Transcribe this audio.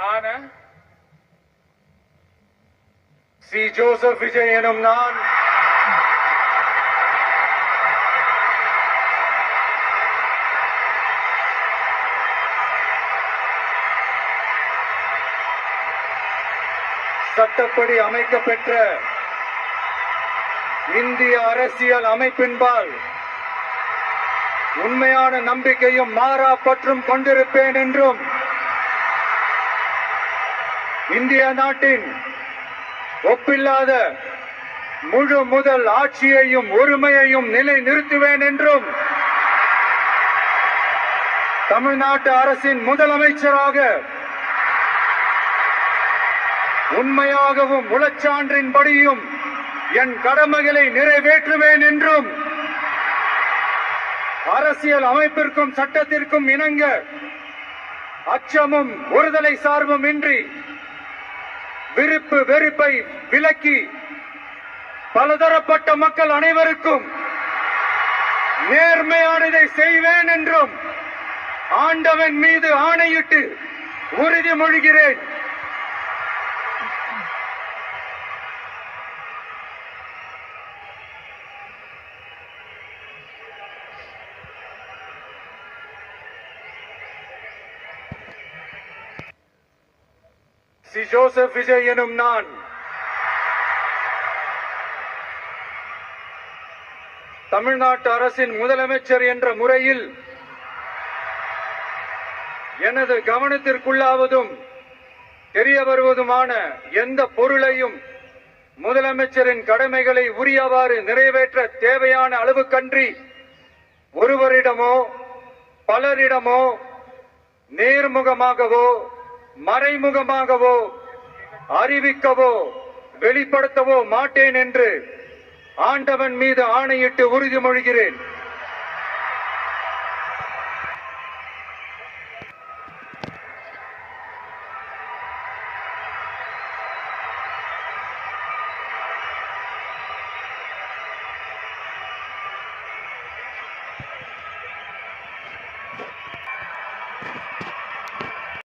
ஆன C. Joseph Vijay எனும் நான் சட்டப்படி அமைக்கப்பெற்ற இந்திய அரசியல் அமைப்பின்பால் உண்மையான நம்பிக்கையும் மாறா பற்றும் கொண்டிருப்பேன் என்றும் இந்திய நாட்டின் ஒப்பில்லாத முழு முதல் ஆட்சியையும் ஒருமையையும் நிலை நிறுத்துவேன் என்றும் தமிழ்நாட்டு அரசின் முதலமைச்சராக உண்மையாகவும் உளச்சான்றின்படியும் என் கடமைகளை நிறைவேற்றுவேன் என்றும் அரசியல் அமைப்பிற்கும் சட்டத்திற்கும் இணங்க அச்சமும் ஒருதலை சார்பும் இன்றி விருப்பு வெறுப்பை விலக்கி பலதரப்பட்ட மக்கள் அனைவருக்கும் நேர்மையானதை செய்வேன் என்றும் ஆண்டவன் மீது ஆணையிட்டு உறுதிமொழிகிறேன். சி. ஜோசப் விஜய் எனும் நான் தமிழ்நாட்டு அரசின் முதலமைச்சர் என்ற முறையில் எனது கவனத்திற்குள்ளாவதும் தெரிய வருவதுமான எந்த பொருளையும் முதலமைச்சரின் கடமைகளை உரியவாறு நிறைவேற்ற தேவையான அளவுக்கன்றி ஒருவரிடமோ பலரிடமோ நேர்முகமாகவோ மறைமுகமாகவோ அறிவிக்கவோ வெளிப்படுத்தவோ மாட்டேன் என்று ஆண்டவன் மீது ஆணையிட்டு உறுதிமொழிகிறேன்.